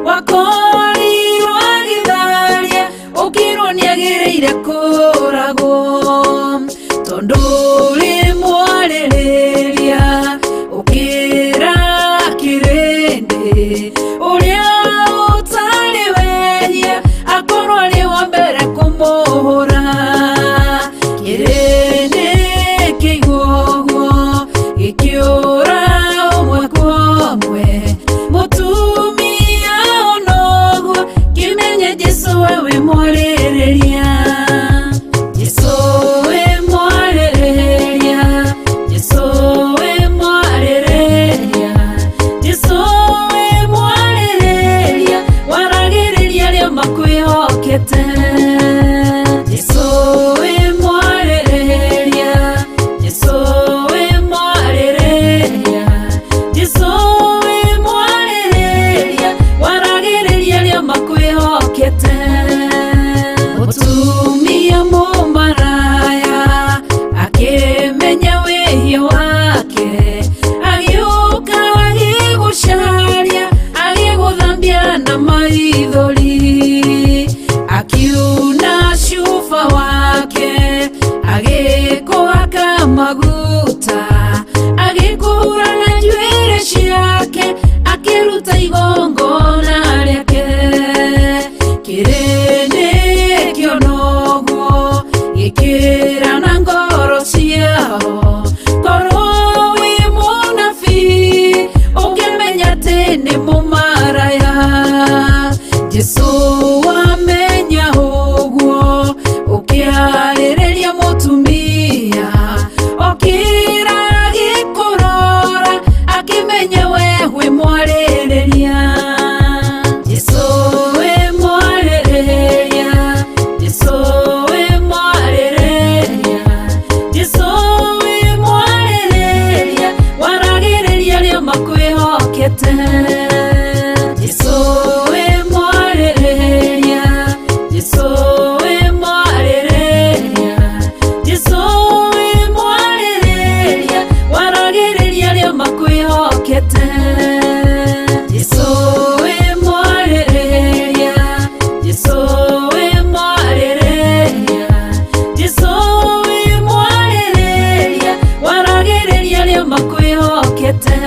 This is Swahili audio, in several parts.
wakori wagitharia ukirwo niagireire kurago tondu ri mwaririria ukira kirindi uria utari wehia akorwo ari wa mbere kumuhura kirindi kiiguguo gikiura umwe kwa umwe mutumia onoguo kimenye Jesu wewe mwaririria Jesu we mwaririria Jesu we mwaririria Jesu we mwaririria waragiriria rio makwihokete Jesu we mwaririria Jesu we mwaririria Jesu we mwaririria waragiriria rio makwihokete mutumia mumaraya akimenya wihia wake agiuka agigucaria agiguthambia na maithori akiuna cuba wake agikuhaka maguta agikuhura na njuĩrĩ ciake akiruta igongona rĩake kirindi kionoguo gikira na ngoro ciao korwo wi munabii ukimenya ati ni mumaraya Jesu wamenya uguo ukiarĩrĩria mutumia okira gikurora akimenya we wi mwarĩrĩria Jesu we mwarĩrĩria Jesu we mwarĩrĩria Jesu we mwarĩrĩria waragĩrĩria rio makwĩhokete Jesu we mwarĩrĩria Jesu we mwarĩrĩria Jesu we mwarĩrĩria waragĩrĩria rio makwĩhokete Jesu we mwarĩrĩria Jesu we mwarĩrĩria Jesu we mwarĩrĩria waragĩrĩria rio makwĩhokete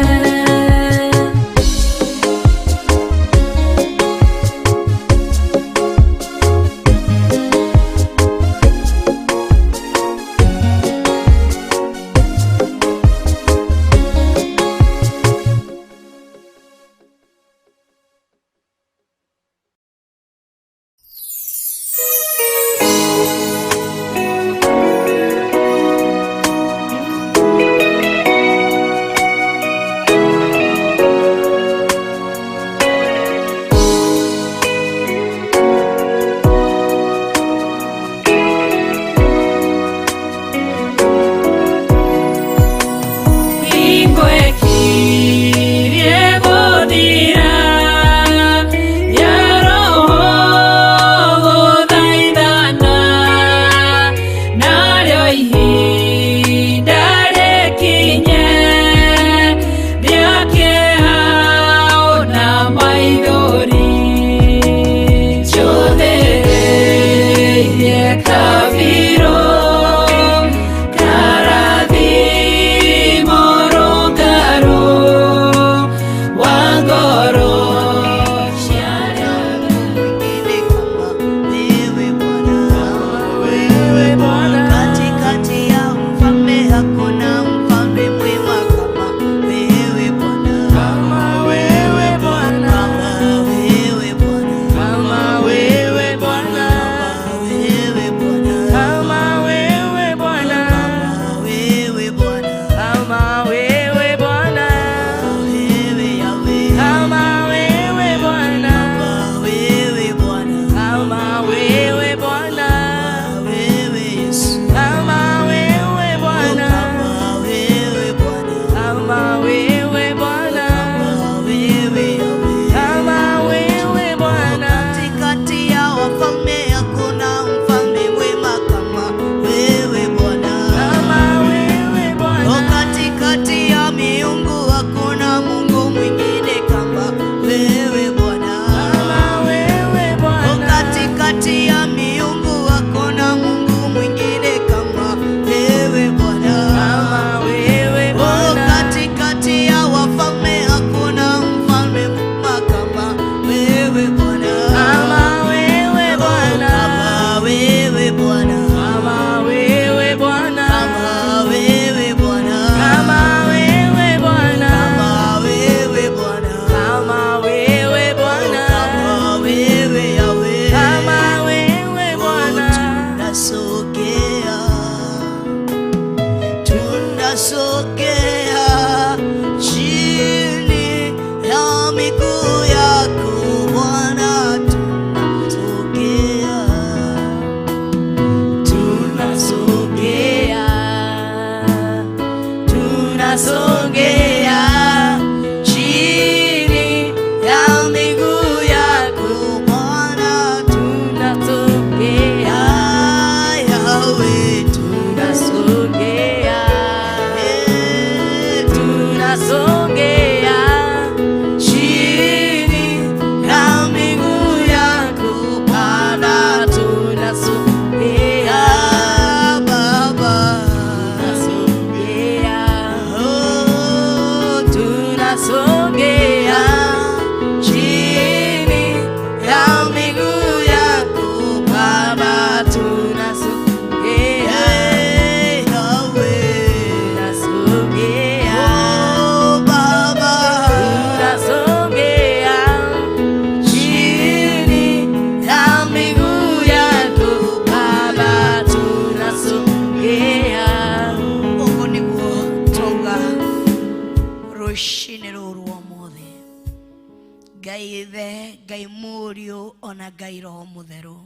Ngai Ithe, Ngai Mũriũ, ona Ngai Roho Mũtheru,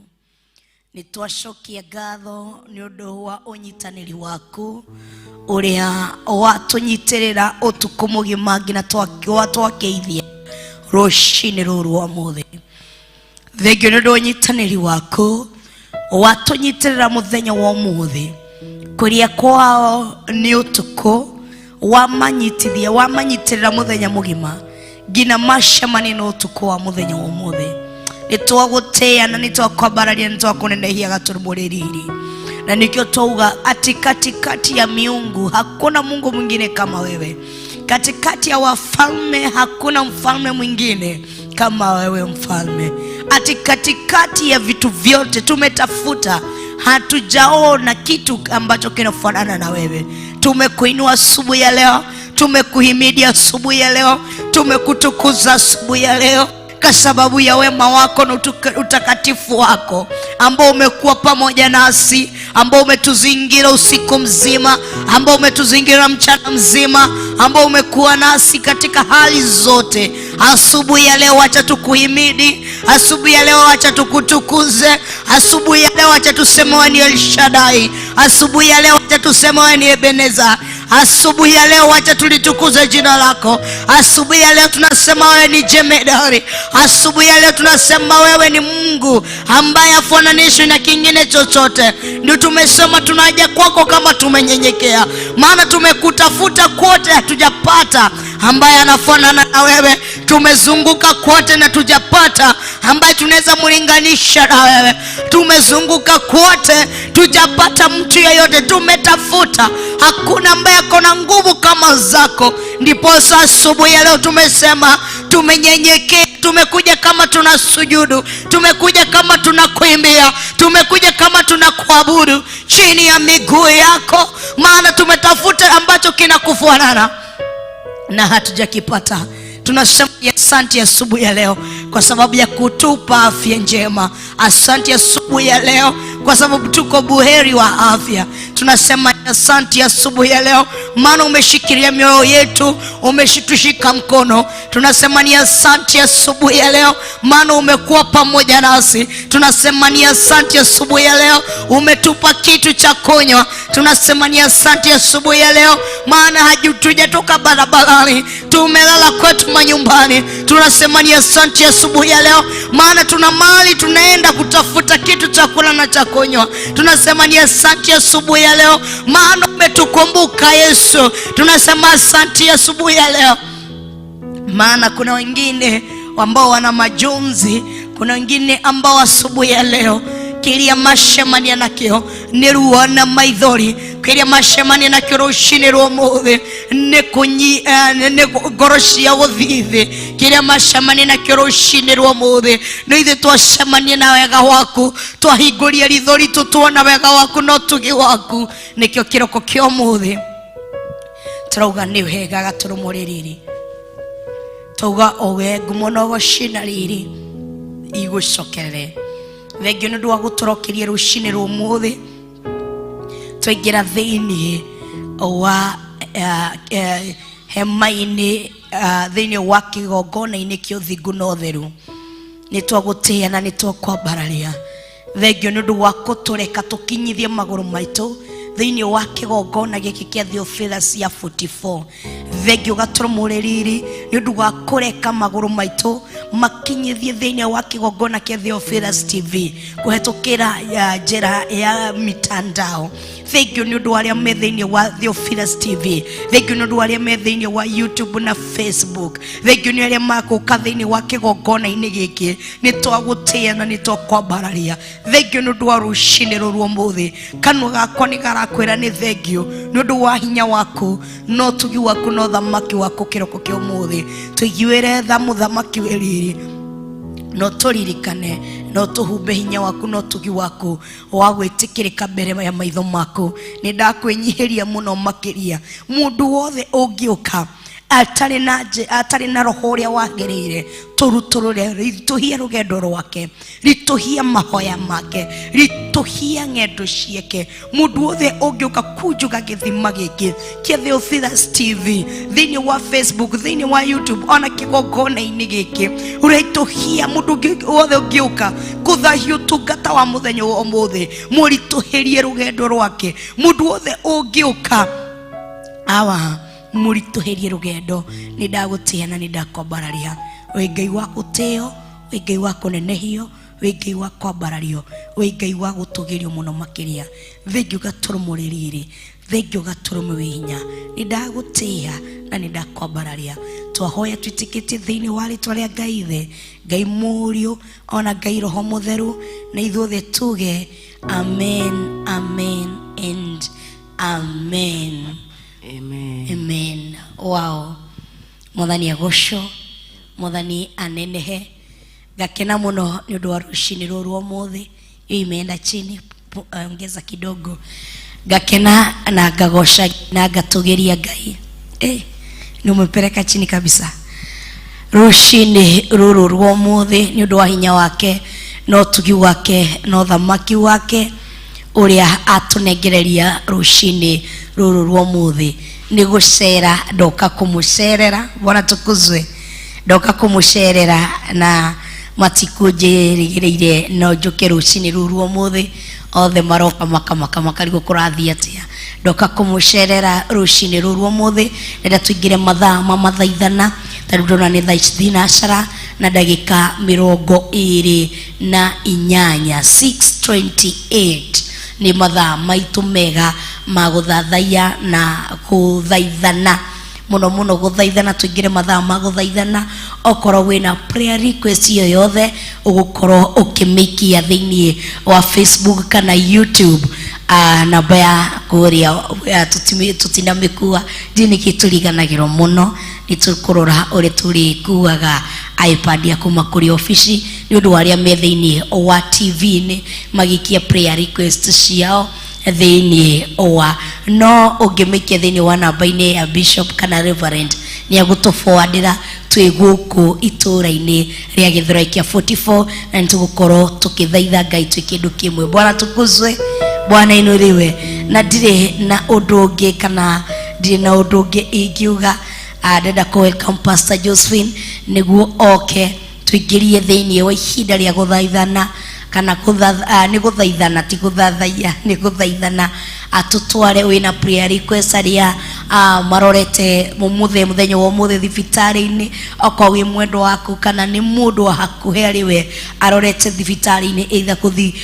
nitwacokia ngatho ni undu wa unyitaniri waku uria watunyitirira utuku mugima ngina twakeithia rucini ruru wa muthi. Thengio ni undu unyitaniri waku watunyitirira muthenya wa muthi kuria kwao ni utuku wamanyitirira muthenya mugima ngina macemani no utuku wa muthenya wa muthi. Nitwagutea na nitwakwambararia nitwakunenehia gaturumuriri na nikio twauga ati katikati ya miungu hakuna Mungu mwingine kama wewe, katikati ya wafalme hakuna mfalme mwingine kama wewe mfalme. Ati katikati ya vitu vyote tumetafuta hatujaona kitu ambacho kinafanana na wewe. Tumekuinua asubuhi ya leo, tumekuhimidi asubuhi ya leo, tumekutukuza asubuhi ya leo kwa sababu ya wema wako na utakatifu wako ambao umekuwa pamoja nasi, ambao umetuzingira usiku mzima, ambao umetuzingira mchana mzima, ambao umekuwa nasi katika hali zote. Asubuhi ya leo acha tukuhimidi, asubuhi ya leo acha tukutukuze, asubuhi ya leo acha tuseme wewe ni El Shaddai, asubuhi ya leo acha tuseme wewe ni Ebeneza, asubuhi ya leo acha tulitukuze jina lako, asubuhi ya leo tunasema wewe ni Jemedari, asubuhi ya leo tunasema wewe ni Mungu ambaye hafananishwi na kingine chochote. Ndio tumesema tunaja kwako kama tumenyenyekea, maana tumekutafuta kote hatujapata ambaye anafanana na wewe. Tumezunguka kote na tujapata ambaye tunaweza mlinganisha na wewe. Tumezunguka kote tujapata mtu yeyote. Tumetafuta, hakuna ambaye akona nguvu kama zako. Ndipo asubuhi ya leo tumesema tumenyenyekea, tumekuja kama tunasujudu, tumekuja kama tunakuimbia, tumekuja kama tunakuabudu chini ya miguu yako, maana tumetafuta ambacho kinakufanana na hatujakipata. Tunasema asante asubuhi ya leo kwa sababu ya kutupa afya njema. Asante asubuhi ya leo kwa sababu tuko buheri wa afya. Tunasema asante asubuhi ya leo maana umeshikilia mioyo yetu, umeshitushika mkono. Tunasema ni asante asubuhi ya leo maana umekuwa pamoja nasi. Tunasema ni asante asubuhi ya leo umetupa kitu cha kunywa. Tunasema ni asante asubuhi ya leo maana hatujatoka barabarani, tumelala kwetu manyumbani. Tunasema ni asante asubuhi ya leo maana tuna mali tunaenda kutafuta kitu cha kula na cha kunywa. Tunasema ni asante asubuhi ya leo maana umetukumbuka Yesu. Tunasema asante asubuhi ya leo maana kuna wengine ambao wana majonzi, kuna wengine ambao asubuhi ya leo kiria macemania nakio ni ruona maithori, kiria macemania nakio rucini rwa muthi ni ngoro cia guthithi, kiria macemania nakio rucini rwa muthi ni ithe twacemania na wega waku, twahinguria ritho ritu tuona wega waku no tugi waku. Nikio kiroko kio muthi turauga ni wega gaturumuriri, tuga owe ngumono gocina riri igucokere. Thengio nĩ ndwa gũtũrokeria rũcinĩ rwa ũmũthĩ twaingĩra thĩinĩ wa hema-inĩ thĩinĩ wa kĩgongona-inĩ kĩa ũthingu na ũtheru. Nĩ twagũtĩĩa na nĩ twakwambararia. Thengio nĩ ũndũ wa gũtũreka tũkinyithie magũrũ maitũ thĩinĩ wa kĩgongona gĩkĩ kĩa Theophilus ya 44. Thengio gaturumuriri nĩ ũndũ wa kũreka magũrũ maitũ makinyithie thĩinĩ wa kĩgongona kĩa Theophilus TV kũhetũkĩra njĩra ya mitandao. Thengio nĩ ũndũ wa arĩa me thĩinĩ wa Theophilus TV. Thengio nĩ ũndũ wa arĩa me thĩinĩ wa YouTube na Facebook. Thengio nĩ arĩa magũka thĩinĩ wa kĩgongona-inĩ gĩkĩ. Nĩ twagũtĩĩa na nĩ twakwambararia. Thengio nĩ ũndũ wa rũcinĩ rũrũ ũmũthĩ. Kanua gakwa nĩ garakwĩra nĩ thengio nĩ ũndũ wa hinya waku no tugi waku no thamaki waku kĩroko kĩa ũmũthĩ. Tũiguĩre tha mũthamaki wĩriri no tũririkane no tũhumbe hinya waku no tugi waku wa gwĩtĩkĩrĩka mbere ya maitho maku. Nĩ ndakwĩnyihĩria mũno makĩria. Mũndũ wothe ũngĩũka atari na roho uria wagirire turuturure rituhie rugendo rwake rituhie mahoya make rituhie ngendo cieke mundu othe ungiuka kunjuga githima giki kia Theophilus TV thini wa Facebook thini wa YouTube ona kigongona-ini giki urituhia mundu othe ungiuka kuthahia utungata wa muthenya wa umuthi murituhirie rugendo rwake mundu othe ungiuka murituhirie rugendo ni ndagutia na ni ndakwambararia we Ngai wa guteo we Ngai wa kunenehio we Ngai wa kwambarario we Ngai wa gutugirio muno makiria thengiu gaturumo ririri thengiu gaturumo wihinya ni ndagutia na ni ndakwambararia twahoya twitikitie thiini wa ritwa ria Ngai the Ngai Muriu ona Ngai Roho Mutheru na ithuothe tuge amen amen and amen. Amen. Amen. Wow. Mwathani agocwo, Mwathani anenehe. Gakena muno ni undu wa rucini ruru umuthi. Hiyo imeenda chini, ongeza kidogo. Gakena na ngagosha na ngatugiria Ngai. Ni umepeleka chini kabisa. Rucini ruru rwa umuthi ni undu wa hinya wake, no tugi wake, no thamaki wake uria atunengereria rucini ruru rwa umuthi ni gucera ndoka kumucerera Bwana tukuzwe ndoka kumucerera na matikujirigireire no njuke rucini ruru rwa umuthi othe maroka makarigo kurathia atia ndoka kumucerera rucini ruru rwa umuthi nenda tuingire mathaa mathaithana tondu ndona ni thaa 30 na ndagika 28 6:28 ni mathaa maitu mega maguthathaiya na kuthaithana muno guthaithana tuingire mathaa maguthaithana okoro wina prayer request yoyothe ugukorwo ukimikia thiini wa Facebook kana YouTube namba ya kuria tutinamikua ndini kituriganagiro muno nitukurora uri turikuaga iPad ya kuma kuri office ni undu waria me thiini wa TV ni magikia prayer request ciao thiini wa no ungimikia thiini wa namba-ini ya bishop kana reverend ni agutuforwardira twi guku itura-ini ria Githurai kia 44 na nitugukorwo tukithaitha Ngai twi kindu kimwe. Bwana tukuzwe, Bwana inuriwe na ndire na undu ungi kana ndire na undu ungi ingiuga ndenda ku welcome Pastor Josephine niguo oke tuingirie thiini wa ihinda ria guthaithana kana ni guthaithana ti guthathaiya ni guthaithana atutware wina prayer request aria marorete muthenya wa umuthi thibitari-ini okwa wi mwendo waku kana ni mundu wa hakuhe ariwe arorete thibitari-ini either kuthi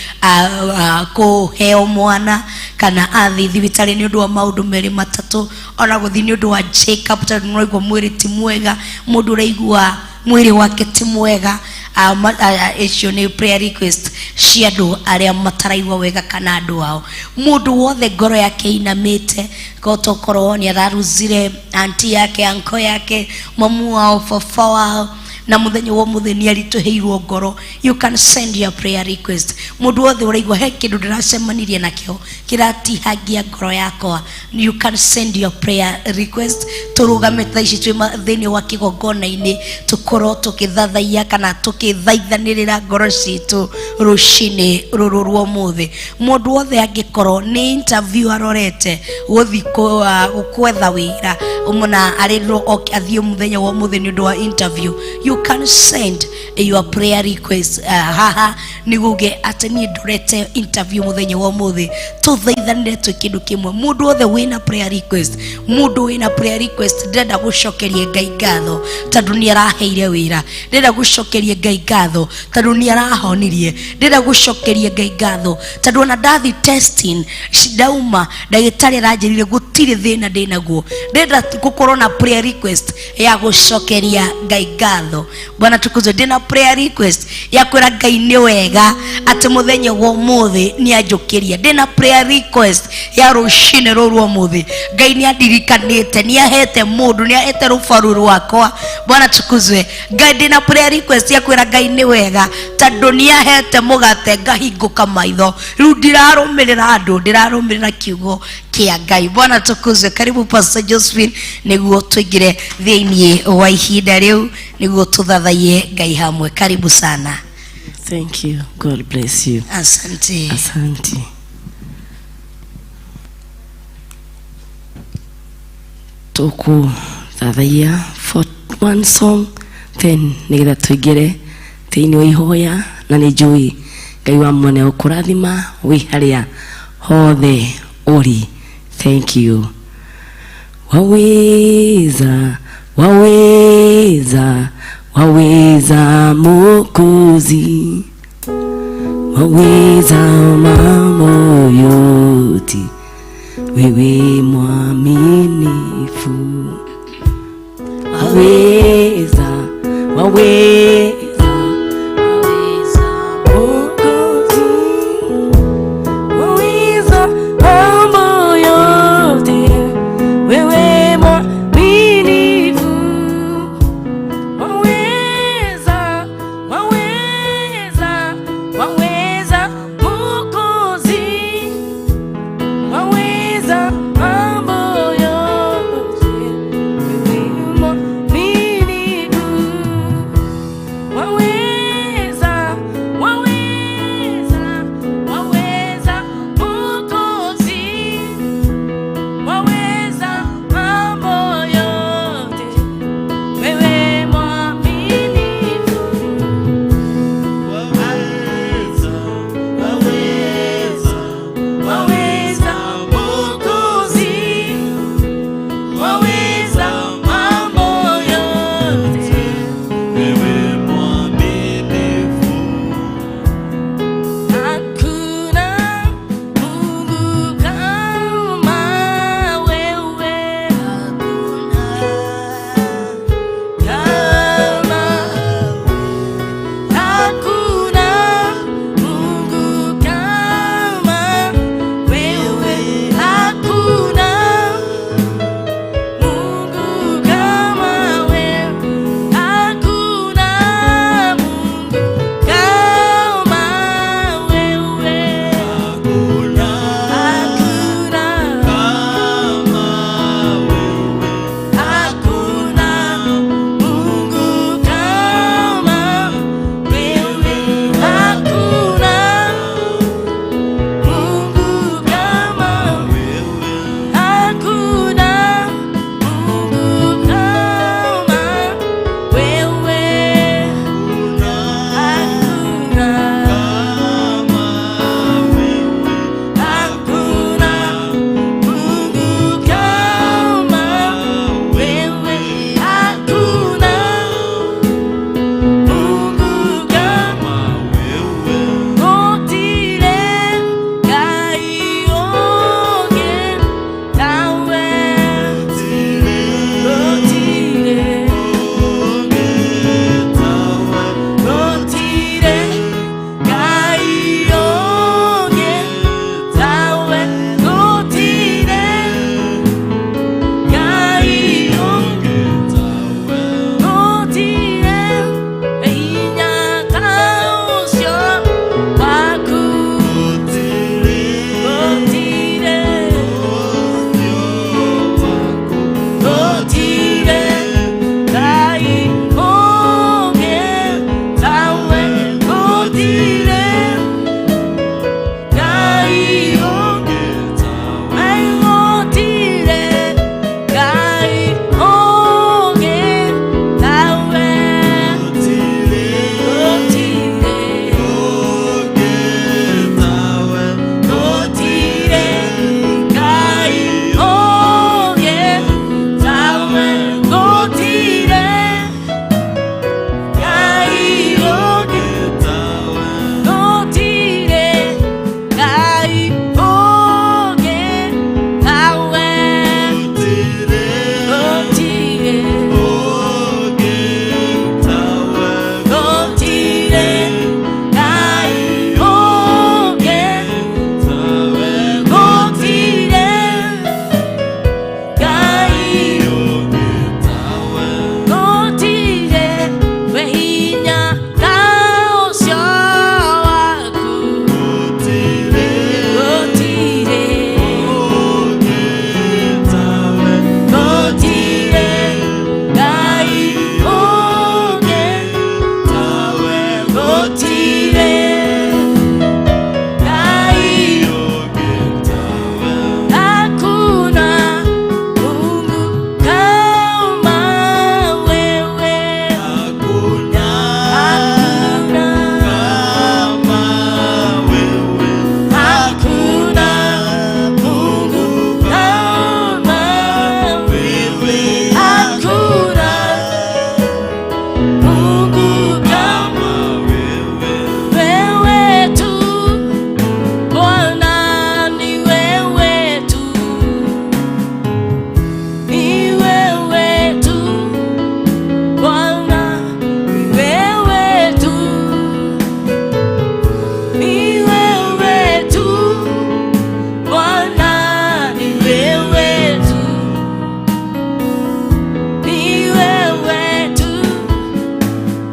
kuheo mwana kana athi thibitari ni undu wa maundu meri matatu ona guthi ni undu wa Jacob tondu noigwa mwiri ti mwega mundu uraigua mwiri wake ti mwega icio ni prayer request cia andu aria mataraigua wega kana andu ao mundu wothe ngoro yake inamite gotokorwo ni araruzire auntie yake anko yake mamu wao baba wao na muthenya wa umuthi ni arituheirwo ngoro you can send your prayer request mundu wothe uraigua he kindu ndiracemanirie nakio kiratihagia ngoro yakwa you can send your prayer request turugame thaici twi thiini wa kigongona-ini tukorwo tukithathaiya kana tukithaithanirira ngoro citu rucini ruru rwa umuthi mundu wothe angikorwo ni interview arorete guthi gwetha wira umuna arirwo athie muthenya wa umuthi ni undu wa interview you can send your prayer request haha niguge atani ndurete interview muthenya wa umuthi tuthaithanire twi kindu kimwe mundu wothe wina prayer request mundu wina prayer request ndenda gucokerie Ngai ngatho tondu ni araheire wira ndenda gucokerie Ngai ngatho tondu ni arahonirie ndenda gucokerie Ngai ngatho tondu ona ndathi testing ndauma ndagitari aranjirire gutire thina ndinaguo ndenda gukorwo na prayer request ya gucokeria Ngai ngatho. Bwana tukuzwe ndina prayer request ya kwira Ngai ni wega ati muthenya wa umuthi ni anjukiria ndina prayer request ya rucini ruru umuthi Ngai ni andirikanite ni ahete mundu ni ahete rufaru rwakwa. Bwana tukuzwe Ngai ndina prayer request ya kwira Ngai ni wega tondu ni ahete mugate ngahinguka maitho riu ndirarumirira andu ndirarumirira kiugo kia Ngai. Bwana tukuzwe. Karibu Pastor Josephine niguo tuigire thiini wa ihinda riu niguo tuthathaie Ngai hamwe. Karibu sana. Thank you. God bless you. Asante. Asante. Toku thathaia for one song, then nigetha tuigire thiini wa ihoya, na ni njui Ngai wa mwene ukurathima wi haria hothe uri. Thank you. Waweza, waweza, waweza Mwokozi, waweza mambo yote, wewe mwaminifu. Waweza, waweza, waweza Mwokozi, waweza mambo yote, wewe mwaminifu. Waweza, waweza, waweza Mwokozi, waweza mambo yote, wewe mwaminifu.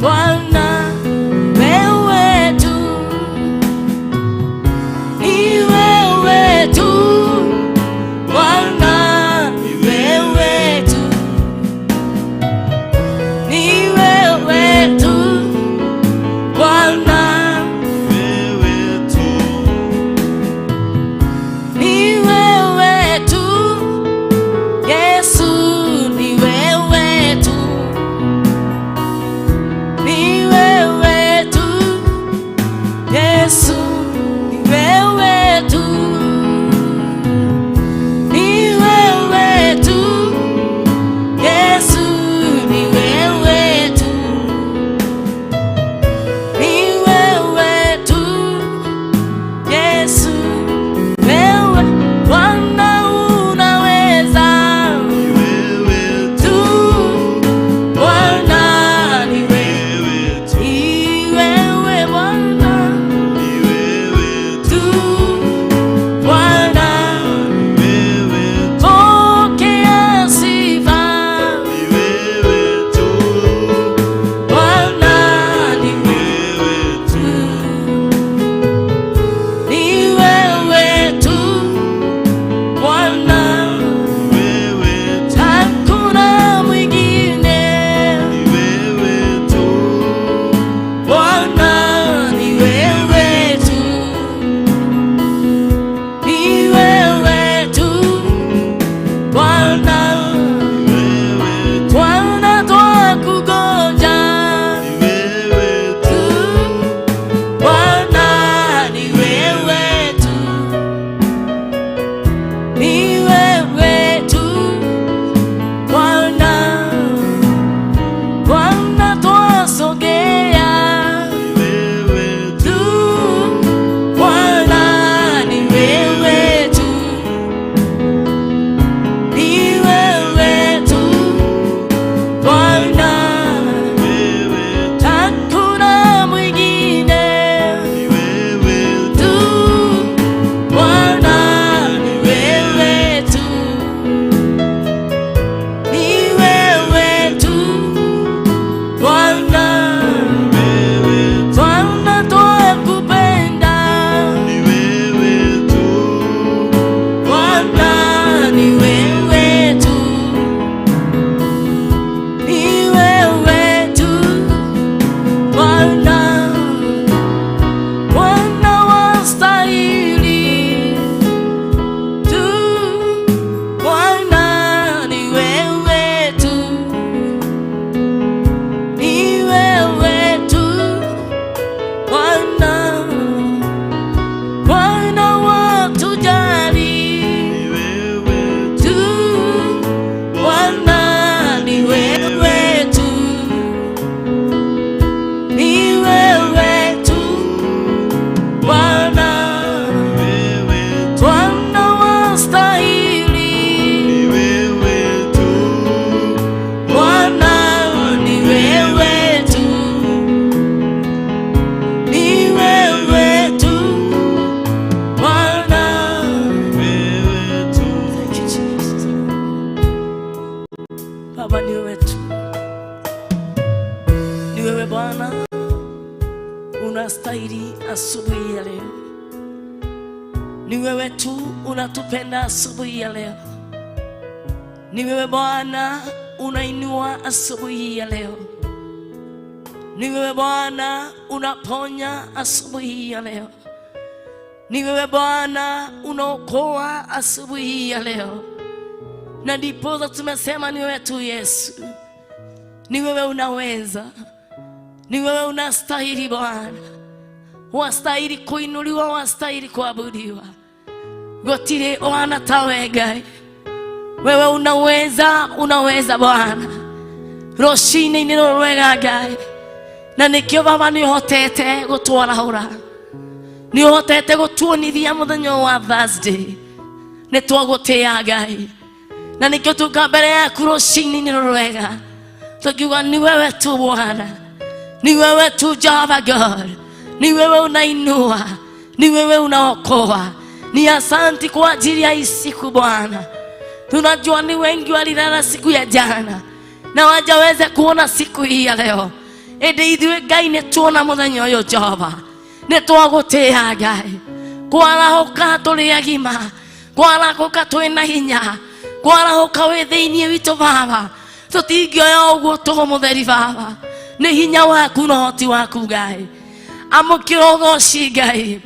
Bwana wewe tu, ni wewe tu, Bwana wewe tu, ni wewe tu, Bwana wewe tu, ni wewe tu, Yesu ni wewe tu, ni wewe tu, Yesu ni wewe tu, ni wewe tu, Yesu ni wewe tu, ni wewe tu, Yesu wewe, Bwana unaweza, ni wewe tu, Bwana ni wewe tu, ni wewe Bwana, ni wewe tu, Bwana ni wewe tu, pokea sifa, ni wewe tu, Bwana ni wewe tu, ni wewe tu, Bwana wewe tu, hakuna mwingine, ni wewe tu, Bwana ni wewe tu, ni wewe tu, Bwana wewe tu, Bwana twakungoja, ni wewe tu, Bwana ni wewe tu, ni wewe tu, Bwana, Bwana twasogea, ni wewe tu, Bwana ni wewe tu, ni wewe tu, Bwana wewe tu, hakuna mwingine, ni wewe tu, Bwana ni wewe tu, ni wewe tu, Bwana wewe tu, Bwana twakupenda, ni wewe tu, Bwana ni wewe tu, ni wewe tu, Bwana, Bwana wastahili tu, Bwana ni wewe tu, ni wewe tu, Bwana, Bwana watujali, ni wewe tu, Bwana ni wewe tu, ni wewe tu, Bwana wewe tu, Bwana wastahili, ni wewe tu, Bwana ni wewe tu, ni wewe tu, Bwana wewe tu. Thank you, Jesus. Baba ni wewe tu, ni wewe Bwana unastahili asubuhi ya leo, ni wewe tu unatupenda asubuhi ya leo, ni wewe Bwana unainua asubuhi ya leo, ni wewe Bwana unaponya asubuhi ya leo, ni wewe Bwana unaokoa asubuhi ya leo, na ndipo tumesema ni wewe tu Yesu, ni wewe unaweza, ni wewe unastahili Bwana, wastahili kuinuliwa, wastahili kuabudiwa, gotire ona tawe Ngai, wewe unaweza, unaweza Bwana, roshini ni rwega Ngai, na nikio Baba ni hotete gutwarahura, ni hotete gutuonithia muthenya wa Thursday, ni twagutia Ngai, na nikio tuka mbere yaku roshini ni rwega, tukiuga ni wewe tu Bwana, ni wewe tu Jehova God, ni wewe unainua, ni wewe unaokoa. Ni asanti kwa ajili ya siku Bwana. Tunajua ni wengi walilala siku ya jana na wajaweze kuona siku hii ya leo. ende ithuĩ Ngai nĩ tuona mũthenya ũyũ Jehova nĩ twagũtĩĩa Ngai kwarahũka tũrĩ agima kwarahũka twĩ na hinya kwarahũka wĩ thĩinĩ witũ Baba tũtingĩoya ũguo tũmũtheri Baba nĩ hinya waku na ũhoti waku Ngai amũkĩra ũgooci Ngai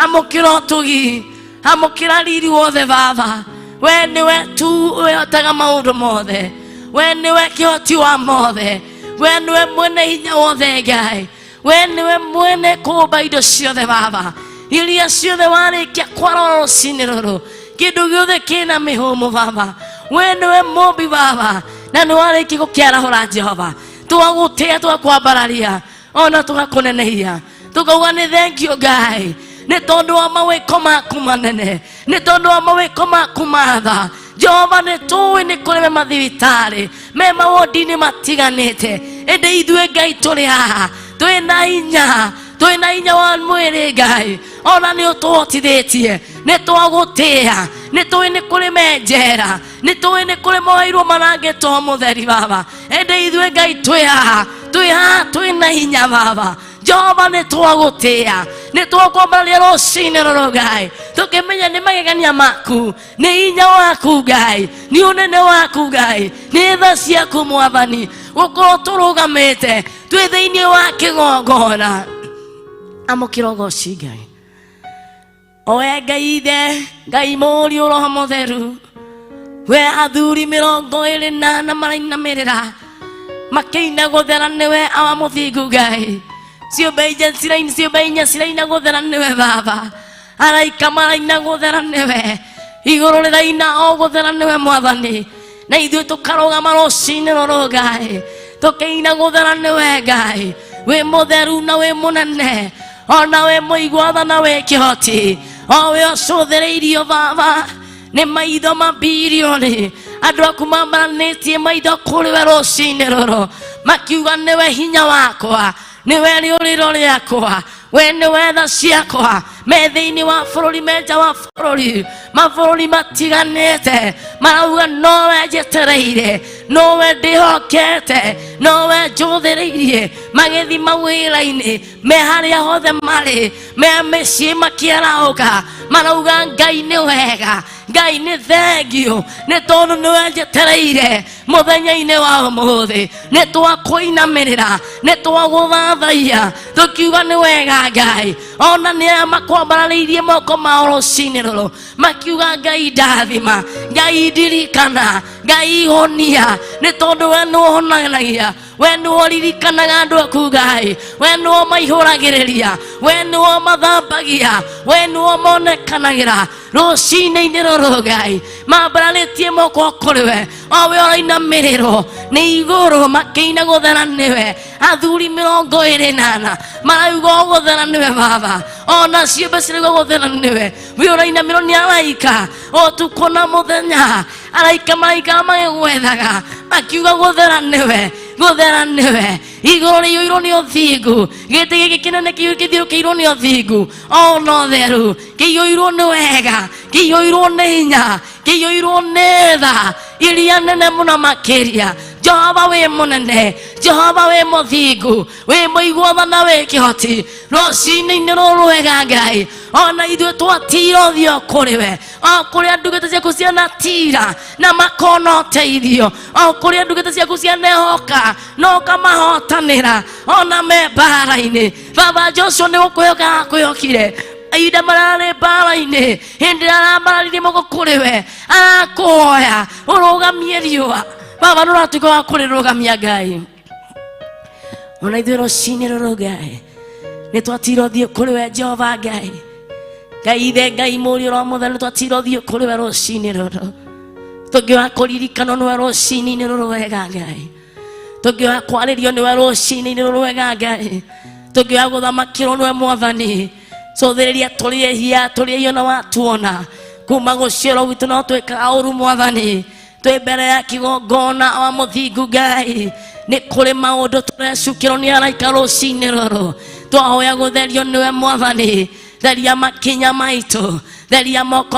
amũkĩra ũtugi amũkĩra riri wothe Baba we nĩwe tu ũhotaga maũndũ mothe we nĩwe kĩhoti wa mothe we nĩwe mwene hinya wothe Ngai we nĩwe mwene kũmba indo ciothe Baba iria ciothe warĩkia kwarora rũcinĩ rũrũ kĩndũ gĩothe kĩna mĩhũmũ Baba we nĩwe mũmbi Baba na nĩ warĩkia gũkĩarahũra Jehova twagũtĩĩa twakwambararia ona tũgakũnenehia tũkauga nĩ thank you Ngai nĩ tondũ wa mawĩko maku manene nĩ tondũ wa mawĩko maku matha Jehova nĩ tũĩ nĩ kũrĩ me mathibitarĩ me mawondi-inĩ matiganĩte ĩndĩ ithuĩ Ngai tũrĩ haha twĩ na hinya wa mwĩrĩ Ngai ona nĩ ũtũhotithĩtie nĩ twagũtĩĩa nĩ tũĩ nĩ kũrĩ me njera nĩ tũĩ nĩ kũrĩ moerwo marangĩtwo mũtheri Baba ĩndĩ ithuĩ Ngai twĩ haha twĩ na hinya Baba Jehova nĩ twagũtĩĩa nĩ twakwambararia rũcinĩ rũrũ Ngai tũkĩmenya nĩ magegania maku nĩ hinya waku Ngai nĩ ũnene waku Ngai nĩ tha ciaku Mwathani gũkorwo tũrũgamĩte twĩ thĩinĩ wa kĩgongona amũkĩra ũgooci Ngai owe Ngai ithe Ngai mũriũ Roho Mũtheru we athuri 24 marainamĩrĩra makĩina gũthera nĩwe awa mũthingu Ngai ciũmbe inya ciraina gũthera nĩwe Baba araika maraina gũthera nĩwe igũrũ rĩraina o gũthera nĩwe Mwathani na ithuĩ tũkarũgama rũcinĩ rũrũ Ngai tũkĩina gũthera nĩwe Ngai wĩ mũtheru na wĩ mũnene ona wĩ mũigua na wĩ kĩhoti o wĩ ũcũthĩrĩirio Baba nĩ maitho mambirioni andũ aku mambaranĩtie maitho kũrĩ we rũcinĩ rũrũ makiuga nĩwe hinya wakwa nĩwe rĩũrĩro rĩakwa we nĩwe tha ciakwa me thĩinĩ wa bũrũri me nja wa bũrũri mabũrũri matiganĩte marauga nowe njetereire nowe ndĩhokete nowe njũthĩrĩirie magĩthi mawĩra-inĩ me harĩa hothe marĩ me mĩciĩ makĩarahũka marauga Ngai nĩ wega Ngai nĩ thengio nĩ tondũ nĩwe njetereire mũthenya-inĩ wa ũmũthĩ nĩ twakũinamĩrĩra nĩ twagũthathaiya tũkiuga nĩ wega Ngai ona nĩ aya makwambararĩirie moko mao rũcinĩ rũrũ makiuga Ngai ndathima Ngai ndirikana Ngai honia nĩ tondũ we nĩ ũhonanagia we nĩ ũririkanaga andũ aku Ngai we nĩ ũmaihũragĩrĩria we nĩ ũmathambagia we nĩ ũmonekanagĩra rũcinĩ-inĩ rũrũ Ngai mambararĩtie moko kũrĩ we o we ũrainamĩrĩrwo nĩ igũrũ makĩina gũthera nĩwe athuri 24 marauga gũthera nĩwe Baba ona ciũmbe cirauga gũthera nĩwe we ũrainamĩrwo nĩ araika ũtukũ na mũthenya araika magĩgwethaga makiuga gũthera nĩwe igũrũ rĩiyũirwo nĩ ũthingu gĩtĩ gĩkĩ kĩnene gĩthiũrũkĩirwo nĩ ũthingu ona ũtheru kĩiyũirwo nĩ wega kĩiyũirwo nĩ hinya kĩiyũirwo nĩ tha iria nene mũno makĩria Jehova wĩ mũnene Jehova wĩ mũthingu wĩ mũigua na wĩ kĩhoti rũcinĩ-inĩ rũrũ wega Ngai ona ithuĩ twatira ũthiũ kũrĩ we o kũrĩa ndungata ciaku cianatira na makona ũteithio o kũrĩa ndungata ciaku cianehoka no ũkamahotanĩra ona me mbara-inĩ Baba Joshua nĩ gũkwĩhoka akwĩhokire aida mararĩ mbara-inĩ hĩndĩ ĩrĩa arambararirie moko kũrĩ we arakũhoya ũrũgamie riũa Baba nĩ ũratuĩka wa kũrĩrũgamia Ngai ona ithuĩ rũcinĩ rũrũ Ngai nĩ twatira ũthiũ kũrĩ we Jehova Ngai Ngai ithe Ngai mũriũ Roho Mũtheru nĩ twatira ũthiũ kũrĩ we rũcinĩ rũrũ tũngĩoya kũririkanwo nĩwe rũcinĩ rũrũ wega Ngai tũngĩoya kwarĩrio nĩwe rũcinĩ rũrũ wega Ngai tũngĩoya gũthamakĩrwo nĩwe Mwathani cũthĩrĩria tũrĩehia na watuona kuma gũciarwo gwitũ no twĩkaga ũru Mwathani twĩ mbere ya kĩgongona wa mũthingu Ngai nĩ kũrĩ maũndũ tũrecukĩrwo nĩ araika rũcinĩ rũrũ twahoya gũtherio nĩwe Mwathani theria makinya maitũ theria moko